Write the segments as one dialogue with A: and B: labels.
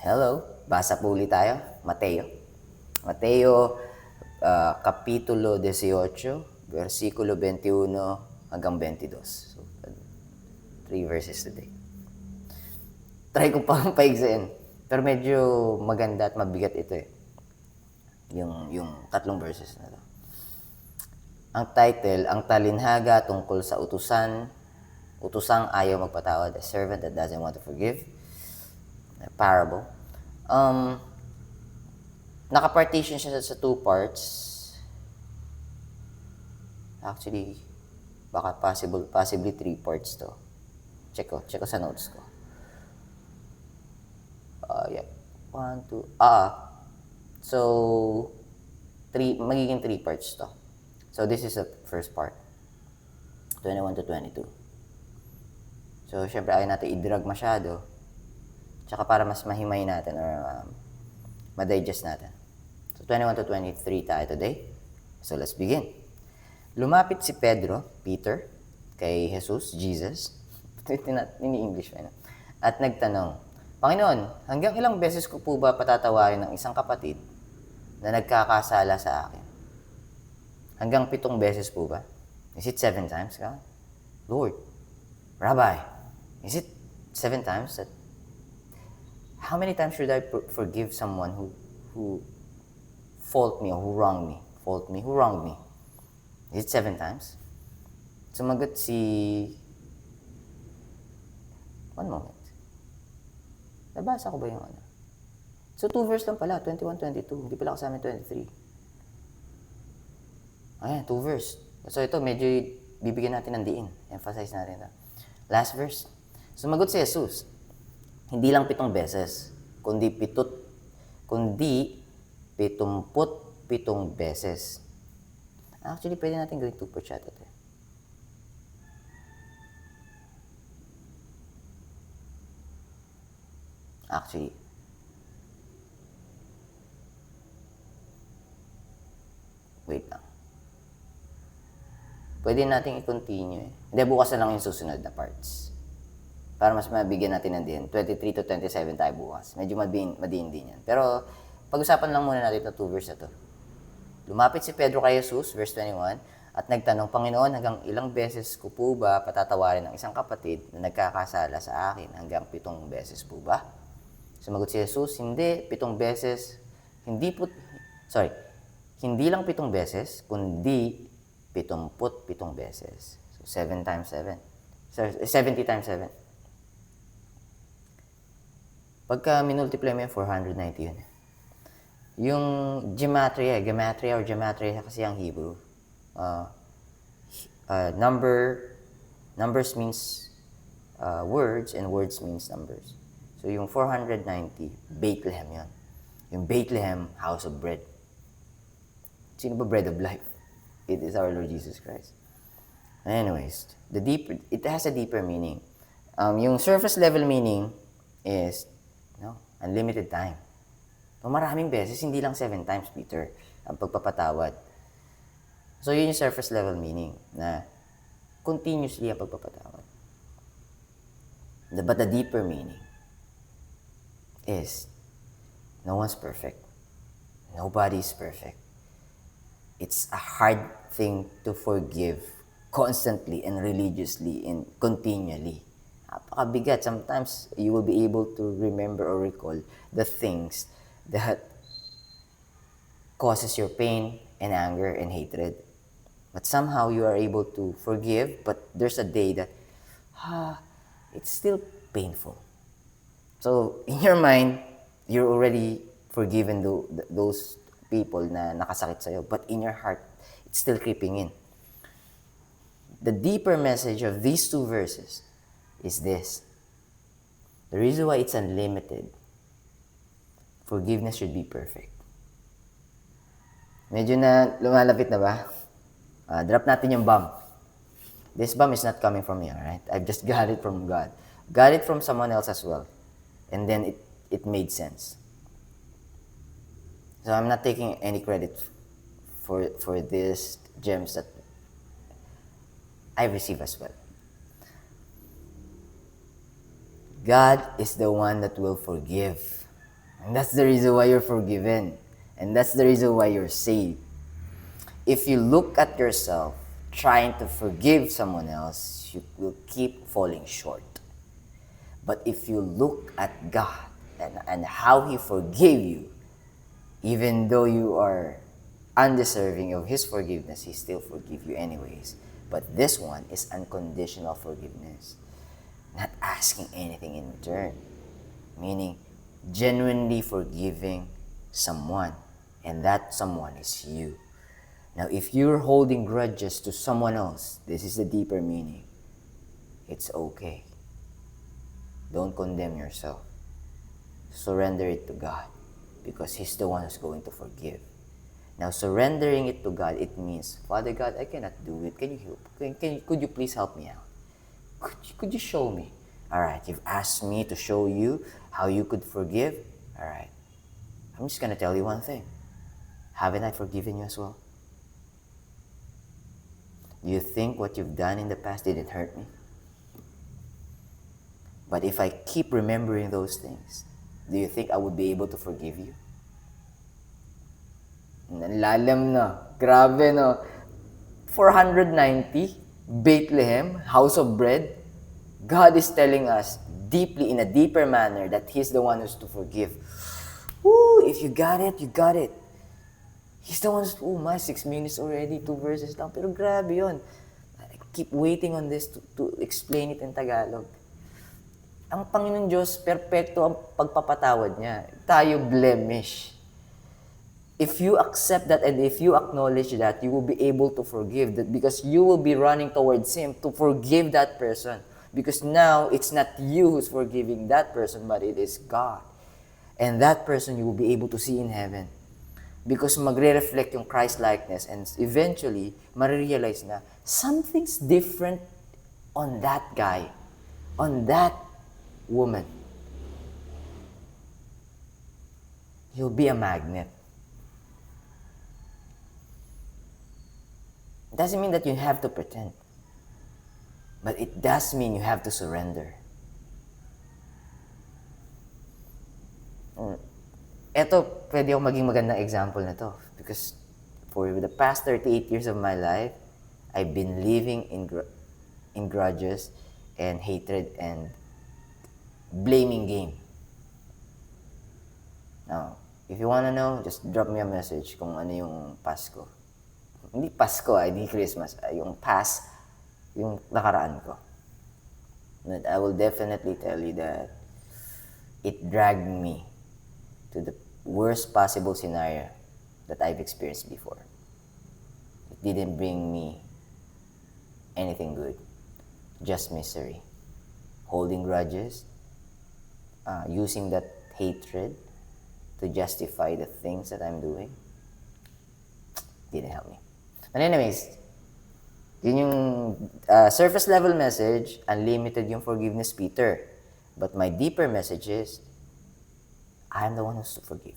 A: Hello, basa po ulit tayo. Mateo, Kapitulo 18, versikulo 21 hanggang 22. So, 3 verses today. Try ko pang paigsain. Pero medyo maganda at mabigat ito eh. Yung tatlong verses na to. Ang title, ang talinhaga tungkol sa utusang ayaw magpatawad, a servant that doesn't want to forgive. A parable. Naka-partition siya sa two parts. Actually, baka possibly 3 parts to. Check ko sa notes ko. Yeah. 1, 2, so, magiging 3 parts to. So, this is the first part. 21 to 22. So, syempre, ayaw natin i-drag masyado. Tsaka para mas mahimay natin or ma-digest natin. So, 21 to 23 tayo today. So, let's begin. Lumapit si Peter, kay Jesus, Jesus. Ini-English pa. At nagtanong, Panginoon, hanggang ilang beses ko po ba patatawarin ng isang kapatid na nagkakasala sa akin? Hanggang 7 beses po ba? Is it 7 times, God? Lord, Rabbi, is it 7 times that how many times should I forgive someone who fault me or who wronged me? Is it 7 times? Sumagot one moment. Nabasa ko ba yung ano? So 2 verse lang pala, 21, 22. Hindi pala kasama 23. Ayan, 2 verse. So ito, medyo bibigyan natin ng diin. Emphasize natin ito. Last verse. Sumagot si Jesus. Hindi lang 7 beses, kundi 77 beses. Actually, pwede natin gawin 2 per chat ito. Actually, wait lang. Pwede natin i-continue eh. Hindi, bukas na lang yung susunod na parts. Para mas mabigyan natin ng din. 23 to 27 tayo bukas. Medyo madiin din yan. Pero, pag-usapan lang muna natin ito 2 verse na to. Lumapit si Pedro kay Jesus, verse 21, at nagtanong, Panginoon, hanggang ilang beses ko po ba patatawarin ng isang kapatid na nagkakasala sa akin? Hanggang 7 beses po ba? Sumagot si Jesus, hindi 7 beses, hindi lang 7 beses, kundi 77 beses. So, 7 times 7. 70 times 7. Pagka minultiply mo yung 490 yun. Yung gematria kasi ang Hebrew. Numbers means words and words means numbers. So yung 490, Bethlehem yun. Yung Bethlehem, house of bread. Sino ba bread of life? It is our Lord Jesus Christ. Anyways, it has a deeper meaning. Yung surface level meaning is unlimited time. So, maraming beses, hindi lang 7 times, Peter, ang pagpapatawad. So, yun yung surface level meaning na continuously ang pagpapatawad. But the deeper meaning is no one's perfect. Nobody's perfect. It's a hard thing to forgive constantly and religiously and continually. Napakabigat. Sometimes you will be able to remember or recall the things that causes your pain and anger and hatred. But somehow you are able to forgive, but there's a day that, it's still painful. So, in your mind, you're already forgiven those people na nakasakit sa'yo. But in your heart, it's still creeping in. The deeper message of these 2 verses is this. The reason why it's unlimited, forgiveness should be perfect. Medyo na lumalapit na ba? Drop natin yung bomb. This bomb is not coming from me, alright? I've just got it from God. Got it from someone else as well. And then it made sense. So I'm not taking any credit for these gems that I receive as well. God is the one that will forgive. And that's the reason why you're forgiven. And that's the reason why you're saved. If you look at yourself trying to forgive someone else, you will keep falling short. But if you look at God and how He forgave you, even though you are undeserving of His forgiveness, He still forgive you anyways. But this one is unconditional forgiveness. Not asking anything in return. Meaning, genuinely forgiving someone. And that someone is you. Now, if you're holding grudges to someone else, this is the deeper meaning. It's okay. Don't condemn yourself. Surrender it to God because He's the one who's going to forgive. Now, surrendering it to God, it means, Father God, I cannot do it. Can you help? Could you please help me out? Could you show me? All right, you've asked me to show you how you could forgive. All right, I'm just going to tell you one thing. Haven't I forgiven you as well? Do you think what you've done in the past didn't hurt me? But if I keep remembering those things, do you think I would be able to forgive you? Lalam na. Grabe, no? 490, Bethlehem, house of bread. God is telling us deeply, in a deeper manner, that He's the one who's to forgive. Woo! If you got it, you got it. He's the one who's, 6 minutes already, 2 verses lang. Pero grabe yun. I keep waiting on this to explain it in Tagalog. Ang Panginoon Diyos, perpekto ang pagpapatawad niya. Tayo blemish. If you accept that and if you acknowledge that, you will be able to forgive that because you will be running towards Him to forgive that person. Because now, it's not you who's forgiving that person, but it is God. And that person you will be able to see in heaven. Because magre-reflect yung Christ-likeness and eventually, marirealize na something's different on that guy, on that woman. You'll be a magnet. It doesn't mean that you have to pretend. But it does mean you have to surrender. Ito, pwede ako maging magandang example na to. Because for the past 38 years of my life, I've been living in grudges and hatred and blaming game. Now, if you wanna know, just drop me a message kung ano yung Pasko. Hindi Pasko, hindi Christmas. Yung past, yung nakaraan ko. But I will definitely tell you that it dragged me to the worst possible scenario that I've experienced before. It didn't bring me anything good, just misery. Holding grudges, using that hatred to justify the things that I'm doing, didn't help me. But anyways, yun yung surface level message, unlimited yung forgiveness, Peter. But my deeper message is, I am the one who's to forgive.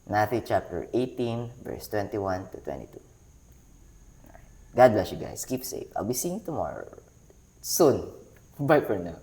A: Matthew chapter 18, verse 21 to 22. Right. God bless you guys. Keep safe. I'll be seeing you tomorrow. Soon. Bye for now.